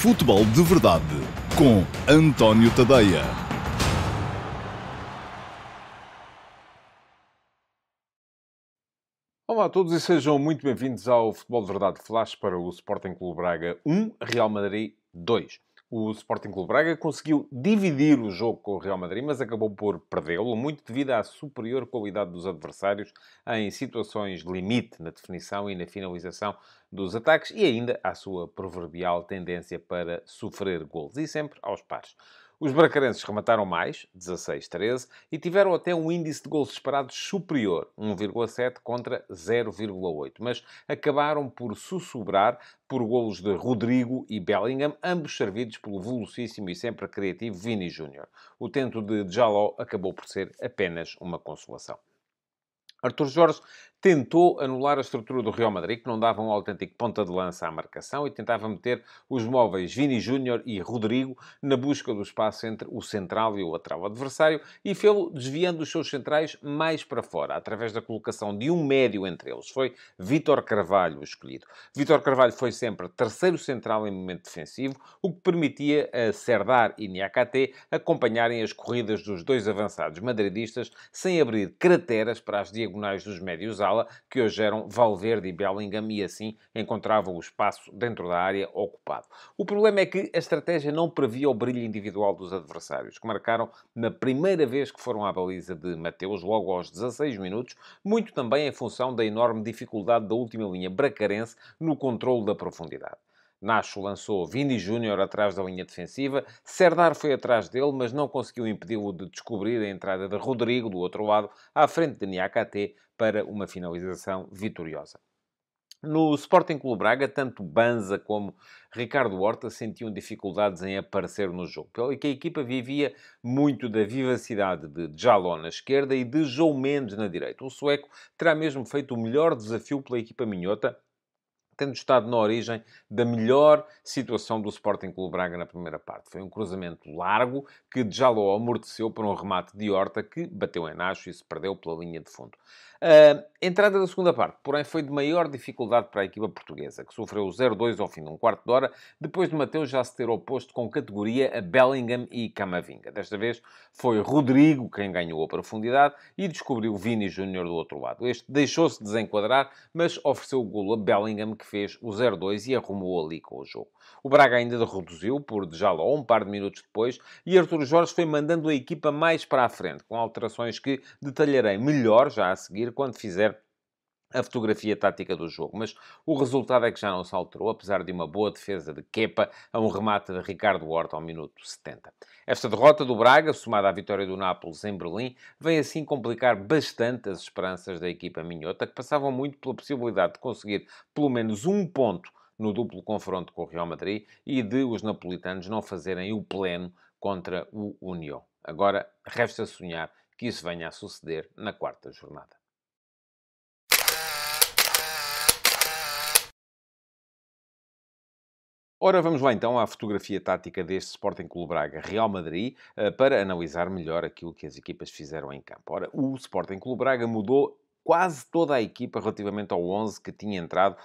Futebol de Verdade com António Tadeia. Olá a todos e sejam muito bem-vindos ao Futebol de Verdade Flash para o Sporting Clube Braga 1, Real Madrid 2. O Sporting Clube Braga conseguiu dividir o jogo com o Real Madrid, mas acabou por perdê-lo, muito devido à superior qualidade dos adversários em situações de limite na definição e na finalização dos ataques e ainda à sua proverbial tendência para sofrer golos, e sempre aos pares. Os bracarenses remataram mais, 16-13, e tiveram até um índice de golos esperados superior, 1,7 contra 0,8. Mas acabaram por sussurrar por golos de Rodrigo e Bellingham, ambos servidos pelo velocíssimo e sempre criativo Vini Júnior. O tento de Jaló acabou por ser apenas uma consolação. Artur Jorge tentou anular a estrutura do Real Madrid, que não dava um autêntico ponta de lança à marcação, e tentava meter os móveis Vini Júnior e Rodrigo na busca do espaço entre o central e o lateral adversário, e fê-lo desviando os seus centrais mais para fora, através da colocação de um médio entre eles. Foi Vítor Carvalho o escolhido. Vítor Carvalho foi sempre terceiro central em momento defensivo, o que permitia a Serdar e Niakate acompanharem as corridas dos dois avançados madridistas, sem abrir crateras para as diagonais dos médios-ala, que hoje eram Valverde e Bellingham, e assim encontravam o espaço dentro da área ocupado. O problema é que a estratégia não previa o brilho individual dos adversários, que marcaram na primeira vez que foram à baliza de Mateus, logo aos 16 minutos, muito também em função da enorme dificuldade da última linha bracarense no controle da profundidade. Nacho lançou Vini Júnior atrás da linha defensiva, Serdar foi atrás dele, mas não conseguiu impedi-lo de descobrir a entrada de Rodrigo do outro lado, à frente de Niakate, para uma finalização vitoriosa. No Sporting Clube Braga, tanto Banza como Ricardo Horta sentiam dificuldades em aparecer no jogo, pelo que a equipa vivia muito da vivacidade de Jaló na esquerda e de João Mendes na direita. O sueco terá mesmo feito o melhor desafio pela equipa minhota, tendo estado na origem da melhor situação do Sporting Clube Braga na primeira parte. Foi um cruzamento largo que Jaló amorteceu para um remate de Horta que bateu em Nacho e se perdeu pela linha de fundo. A entrada da segunda parte, porém, foi de maior dificuldade para a equipa portuguesa, que sofreu 0-2 ao fim de um quarto de hora, depois de Mateus já se ter oposto com categoria a Bellingham e Camavinga. Desta vez foi Rodrigo quem ganhou a profundidade e descobriu Vini Júnior do outro lado. Este deixou-se desenquadrar, mas ofereceu o golo a Bellingham, que fez o 0-2 e arrumou ali com o jogo. O Braga ainda reduziu por Jaló um par de minutos depois e Artur Jorge foi mandando a equipa mais para a frente, com alterações que detalharei melhor já a seguir quando fizer a fotografia tática do jogo. Mas o resultado é que já não se alterou, apesar de uma boa defesa de Kepa a um remate de Ricardo Horta ao minuto 70. Esta derrota do Braga, somada à vitória do Nápoles em Berlim, vem assim complicar bastante as esperanças da equipa minhota, que passavam muito pela possibilidade de conseguir pelo menos um ponto no duplo confronto com o Real Madrid e de os napolitanos não fazerem o pleno contra o União. Agora, resta sonhar que isso venha a suceder na quarta jornada. Ora, vamos lá então à fotografia tática deste Sporting Clube Braga Real Madrid, para analisar melhor aquilo que as equipas fizeram em campo. Ora, o Sporting Clube Braga mudou quase toda a equipa relativamente ao 11 que tinha entrado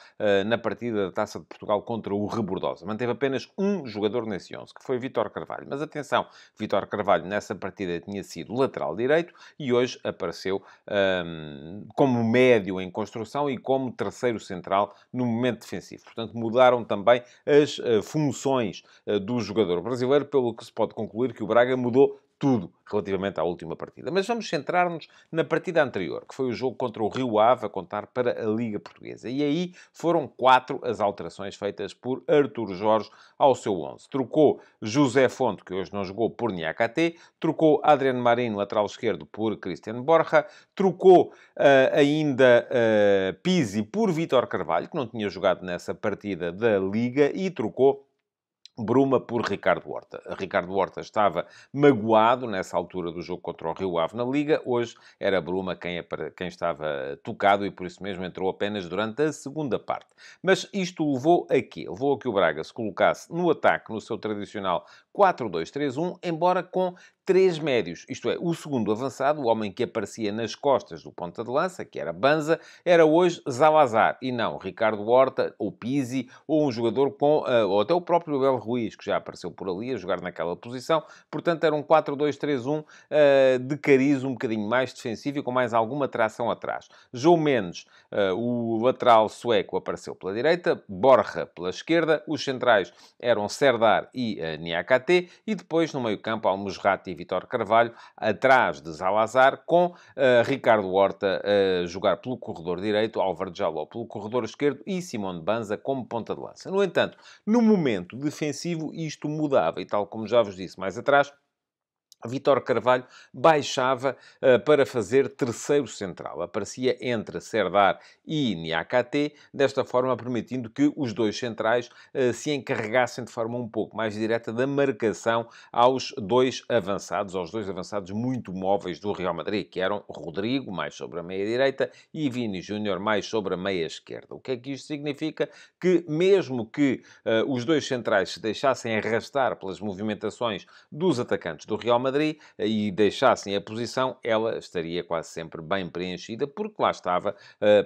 na partida da Taça de Portugal contra o Rebordosa. Manteve apenas um jogador nesse 11, que foi Vítor Carvalho. Mas atenção, Vítor Carvalho nessa partida tinha sido lateral direito e hoje apareceu como médio em construção e como terceiro central no momento defensivo. Portanto, mudaram também as funções do jogador brasileiro, pelo que se pode concluir que o Braga mudou tudo relativamente à última partida. Mas vamos centrar-nos na partida anterior, que foi o jogo contra o Rio Ave, a contar para a Liga Portuguesa. E aí foram 4 as alterações feitas por Artur Jorge ao seu 11. Trocou José Fonte, que hoje não jogou, por Niakate. Trocou Adriano Marinho, lateral esquerdo, por Cristian Borja. Trocou ainda Pizzi por Vítor Carvalho, que não tinha jogado nessa partida da Liga. E trocou Bruma por Ricardo Horta. Ricardo Horta estava magoado nessa altura do jogo contra o Rio Ave na Liga. Hoje era Bruma quem estava tocado e por isso mesmo entrou apenas durante a segunda parte. Mas isto levou a quê? Levou a que o Braga se colocasse no ataque, no seu tradicional 4-2-3-1, embora com 3 médios. Isto é, o segundo avançado, o homem que aparecia nas costas do ponta de lança, que era Banza, era hoje Zalazar, e não Ricardo Horta, ou Pizzi, ou um jogador com... ou até o próprio Abel Ruiz, que já apareceu por ali a jogar naquela posição. Portanto, era um 4-2-3-1 de cariz um bocadinho mais defensivo e com mais alguma tração atrás. João Mendes, o lateral sueco, apareceu pela direita, Borja pela esquerda, os centrais eram Serdar e Niakate, e depois no meio-campo Almusrati e Vítor Carvalho, atrás de Zalazar, com Ricardo Horta a jogar pelo corredor direito, Álvaro Jaló pelo corredor esquerdo e Simone Banza como ponta de lança. No entanto, no momento defensivo, isto mudava, e tal como já vos disse mais atrás, Vítor Carvalho baixava para fazer terceiro central. Aparecia entre Serdar e Niakate, desta forma permitindo que os dois centrais se encarregassem de forma um pouco mais direta da marcação aos dois avançados muito móveis do Real Madrid, que eram Rodrigo, mais sobre a meia-direita, e Vini Júnior, mais sobre a meia-esquerda. O que é que isto significa? Que mesmo que os dois centrais se deixassem arrastar pelas movimentações dos atacantes do Real Madrid e deixassem a posição, ela estaria quase sempre bem preenchida, porque lá estava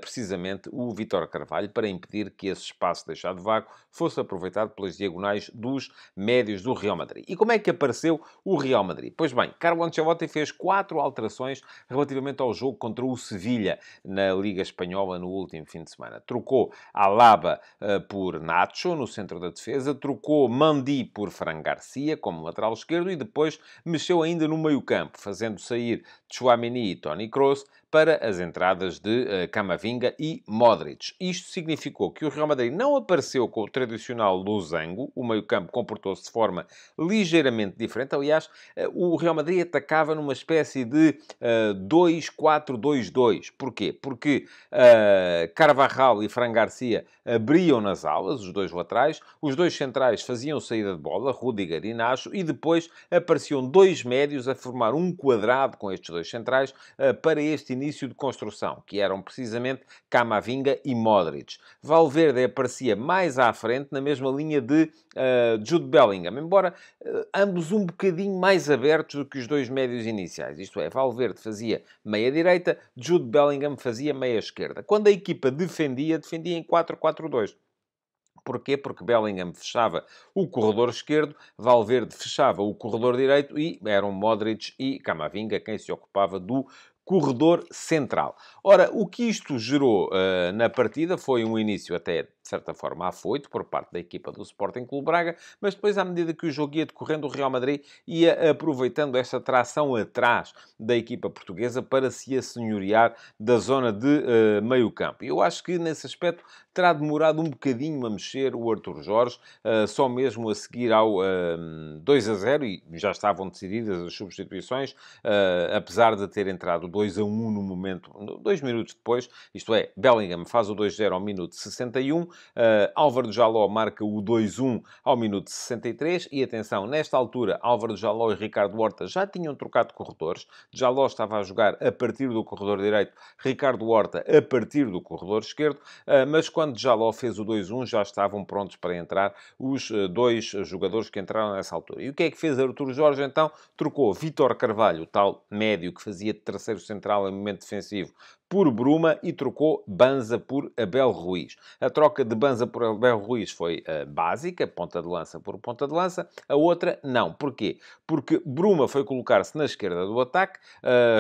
precisamente o Vítor Carvalho para impedir que esse espaço deixado vago fosse aproveitado pelas diagonais dos médios do Real Madrid. E como é que apareceu o Real Madrid? Pois bem, Carlo Ancelotti fez 4 alterações relativamente ao jogo contra o Sevilha na Liga Espanhola no último fim de semana. Trocou Alaba por Nacho no centro da defesa, trocou Mandi por Fran Garcia como lateral esquerdo e depois mexeu ainda no meio-campo, fazendo sair Tchouaméni e Toni Kroos para as entradas de Camavinga e Modric. Isto significou que o Real Madrid não apareceu com o tradicional losango, o meio-campo comportou-se de forma ligeiramente diferente. Aliás, o Real Madrid atacava numa espécie de 2-4-2-2. Porquê? Porque Carvajal e Fran Garcia abriam nas alas, os dois laterais, os dois centrais faziam saída de bola, Rüdiger e Nacho, e depois apareciam dois médios a formar um quadrado com estes dois centrais para este início de construção, que eram precisamente Camavinga e Modric. Valverde aparecia mais à frente, na mesma linha de Jude Bellingham, embora ambos um bocadinho mais abertos do que os dois médios iniciais. Isto é, Valverde fazia meia-direita, Jude Bellingham fazia meia-esquerda. Quando a equipa defendia em 4-4-2. Porquê? Porque Bellingham fechava o corredor esquerdo, Valverde fechava o corredor direito e eram Modric e Camavinga quem se ocupava do corredor central. Ora, o que isto gerou na partida foi um início até, de certa forma, afoito por parte da equipa do Sporting Clube Braga, mas depois, à medida que o jogo ia decorrendo, o Real Madrid ia aproveitando esta tração atrás da equipa portuguesa para se assenhorear da zona de meio-campo. E eu acho que, nesse aspecto, terá demorado um bocadinho a mexer o Arthur Jorge, só mesmo a seguir ao 2-0, e já estavam decididas as substituições, apesar de ter entrado 2-1 no momento, 2 minutos depois, isto é, Bellingham faz o 2-0 ao minuto 61, Álvaro Jaló marca o 2-1 ao minuto 63, e atenção, nesta altura, Álvaro Jaló e Ricardo Horta já tinham trocado corredores, Jaló estava a jogar a partir do corredor direito, Ricardo Horta a partir do corredor esquerdo, mas quando Jaló fez o 2-1, já estavam prontos para entrar os dois jogadores que entraram nessa altura. E o que é que fez Artur Jorge, então? Trocou Vítor Carvalho, o tal médio que fazia de terceiro central em momento defensivo, por Bruma, e trocou Banza por Abel Ruiz. A troca de Banza por Abel Ruiz foi básica, ponta de lança por ponta de lança. A outra, não. Porquê? Porque Bruma foi colocar-se na esquerda do ataque,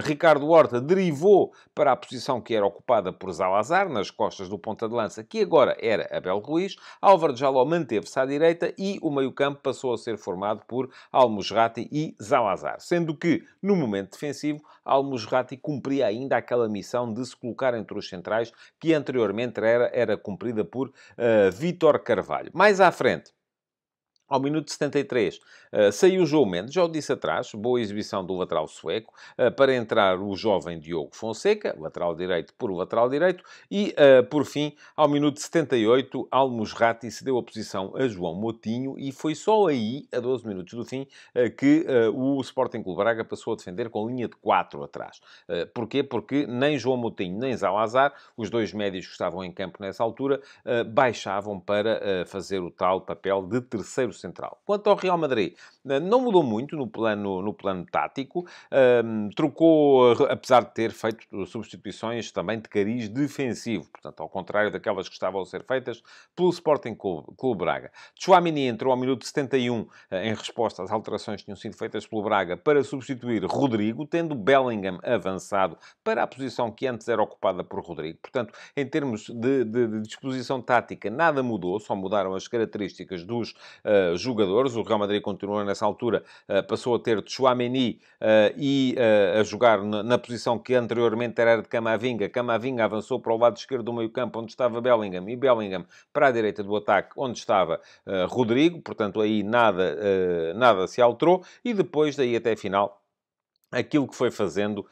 Ricardo Horta derivou para a posição que era ocupada por Zalazar, nas costas do ponta de lança, que agora era Abel Ruiz. Álvaro Jaló manteve-se à direita e o meio-campo passou a ser formado por Almusrati e Zalazar. Sendo que, no momento defensivo, Almusrati cumpria ainda aquela missão de se colocar entre os centrais que anteriormente era cumprida por Vítor Carvalho. Mais à frente, ao minuto 73, saiu o João Mendes, já o disse atrás, boa exibição do lateral sueco, para entrar o jovem Diogo Fonseca, lateral direito por lateral direito, e, por fim, ao minuto 78, Almusrati cedeu a posição a João Moutinho, e foi só aí, a 12 minutos do fim, que o Sporting Clube Braga passou a defender com linha de 4 atrás. Porquê? Porque nem João Moutinho, nem Zalazar, os dois médios que estavam em campo nessa altura, baixavam para fazer o tal papel de terceiro central. Quanto ao Real Madrid, não mudou muito no plano tático, trocou, apesar de ter feito substituições também de cariz defensivo, portanto, ao contrário daquelas que estavam a ser feitas pelo Sporting Clube Braga. Tchouaméni entrou ao minuto 71 em resposta às alterações que tinham sido feitas pelo Braga para substituir Rodrigo, tendo Bellingham avançado para a posição que antes era ocupada por Rodrigo. Portanto, em termos de disposição tática, nada mudou, só mudaram as características dos jogadores. O Real Madrid continua nessa altura, passou a ter Tchouaméni a jogar na posição que anteriormente era de Camavinga. Camavinga avançou para o lado esquerdo do meio-campo, onde estava Bellingham, e Bellingham para a direita do ataque, onde estava Rodrigo. Portanto, aí nada se alterou. E depois, daí até a final, aquilo que foi fazendo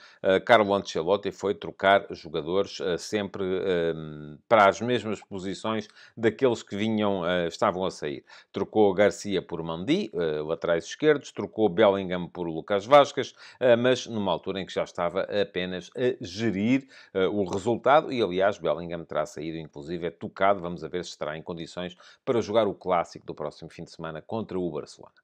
Carlo Ancelotti foi trocar jogadores sempre para as mesmas posições daqueles que estavam a sair. Trocou Garcia por Mendy, laterais esquerdos, trocou Bellingham por Lucas Vazquez, mas numa altura em que já estava apenas a gerir o resultado, e aliás Bellingham terá saído, inclusive é tocado, vamos a ver se estará em condições para jogar o clássico do próximo fim de semana contra o Barcelona.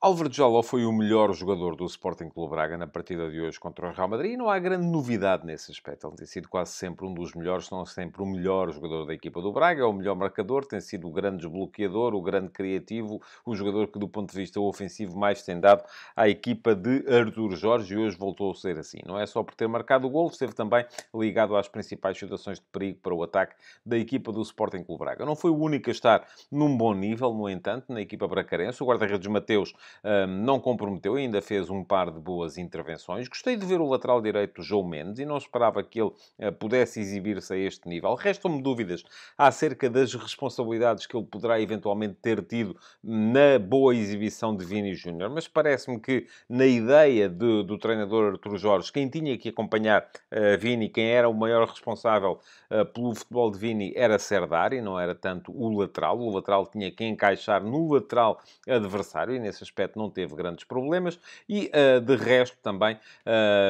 Álvaro Jaló foi o melhor jogador do Sporting Clube Braga na partida de hoje contra o Real Madrid, e não há grande novidade nesse aspecto. Ele tem sido quase sempre um dos melhores, se não sempre o melhor jogador da equipa do Braga, é o melhor marcador, tem sido o grande desbloqueador, o grande criativo, o jogador que, do ponto de vista ofensivo, mais tem dado à equipa de Artur Jorge, e hoje voltou a ser assim. Não é só por ter marcado o golo, esteve também ligado às principais situações de perigo para o ataque da equipa do Sporting Clube Braga. Não foi o único a estar num bom nível, no entanto, na equipa bracarense. O guarda-redes Mateus não comprometeu, ainda fez um par de boas intervenções. Gostei de ver o lateral direito João Mendes e não esperava que ele pudesse exibir-se a este nível. Restam-me dúvidas acerca das responsabilidades que ele poderá eventualmente ter tido na boa exibição de Vini Júnior, mas parece-me que na ideia do treinador Artur Jorge, quem tinha que acompanhar Vini, quem era o maior responsável pelo futebol de Vini, era Serdar, e não era tanto o lateral. O lateral tinha que encaixar no lateral adversário, e nesse aspecto não teve grandes problemas. E de resto também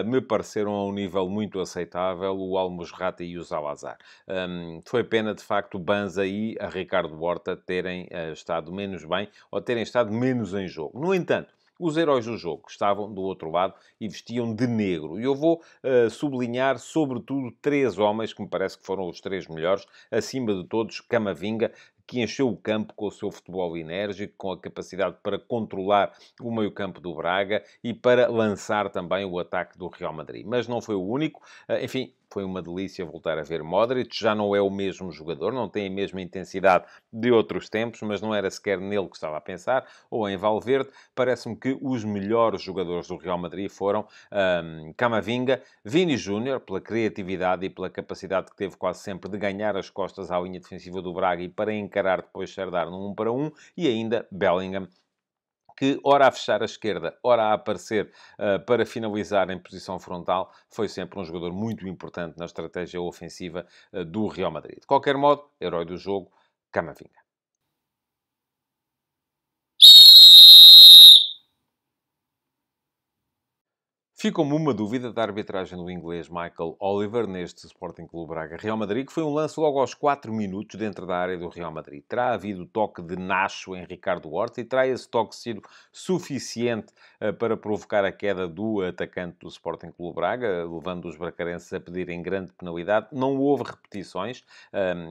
me pareceram a um nível muito aceitável o Al-Musrati e o Zalazar. Foi pena, de facto, o Banza e a Ricardo Horta terem estado menos bem, ou terem estado menos em jogo. No entanto, os heróis do jogo estavam do outro lado e vestiam de negro. E eu vou sublinhar, sobretudo, 3 homens que me parece que foram os 3 melhores. Acima de todos, Camavinga, que encheu o campo com o seu futebol enérgico, com a capacidade para controlar o meio-campo do Braga e para lançar também o ataque do Real Madrid. Mas não foi o único. Enfim, foi uma delícia voltar a ver Modric. Já não é o mesmo jogador, não tem a mesma intensidade de outros tempos, mas não era sequer nele que estava a pensar, ou em Valverde. Parece-me que os melhores jogadores do Real Madrid foram Camavinga, Vini Júnior, pela criatividade e pela capacidade que teve quase sempre de ganhar as costas à linha defensiva do Braga e para encarar depois Serdar num 1 para 1, e ainda Bellingham, que, ora a fechar a esquerda, ora a aparecer para finalizar em posição frontal, foi sempre um jogador muito importante na estratégia ofensiva do Real Madrid. De qualquer modo, herói do jogo, Camavinga. Ficou-me uma dúvida da arbitragem do inglês Michael Oliver neste Sporting Clube Braga-Real Madrid, que foi um lance logo aos 4 minutos dentro da área do Real Madrid. Terá havido toque de Nacho em Ricardo Horta, e terá esse toque sido suficiente para provocar a queda do atacante do Sporting Clube Braga, levando os bracarenses a pedirem grande penalidade. Não houve repetições.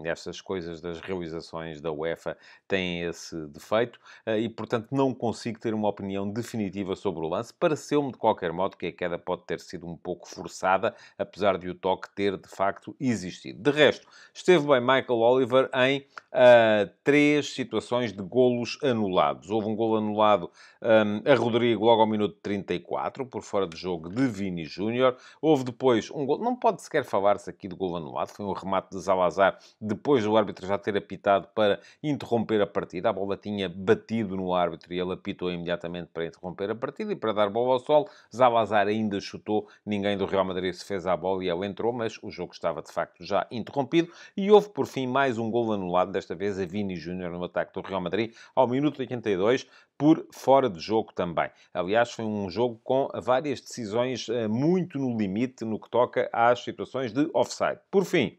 Estas coisas das realizações da UEFA têm esse defeito e, portanto, não consigo ter uma opinião definitiva sobre o lance. Pareceu-me, de qualquer modo, que a queda pode ter sido um pouco forçada, apesar de o toque ter, de facto, existido. De resto, esteve bem Michael Oliver em 3 situações de golos anulados. Houve um golo anulado a Rodrigo logo ao minuto 34, por fora de jogo de Vini Júnior. Houve depois um golo, não pode sequer falar-se aqui de golo anulado, foi um remate de Zalazar, depois do árbitro já ter apitado para interromper a partida. A bola tinha batido no árbitro e ele apitou imediatamente para interromper a partida e para dar bola ao sol. Zalazar ainda chutou, ninguém do Real Madrid se fez à bola e ele entrou, mas o jogo estava de facto já interrompido. E houve por fim mais um golo anulado, desta vez a Vini Júnior no ataque do Real Madrid, ao minuto 82, por fora de jogo também. Aliás, foi um jogo com várias decisões muito no limite no que toca às situações de offside. Por fim,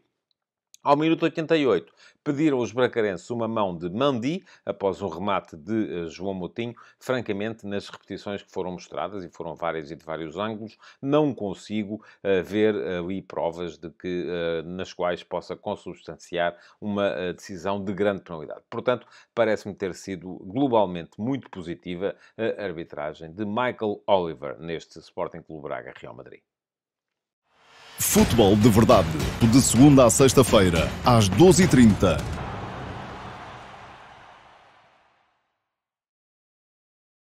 Ao minuto 88, pediram os bracarenses uma mão de Mandi, após um remate de João Moutinho. Francamente, nas repetições que foram mostradas, e foram várias e de vários ângulos, não consigo ver ali provas de que, nas quais possa consubstanciar uma decisão de grande penalidade. Portanto, parece-me ter sido globalmente muito positiva a arbitragem de Michael Oliver neste Sporting Clube Braga Real Madrid. Futebol de Verdade, de segunda a sexta-feira, às 12h30.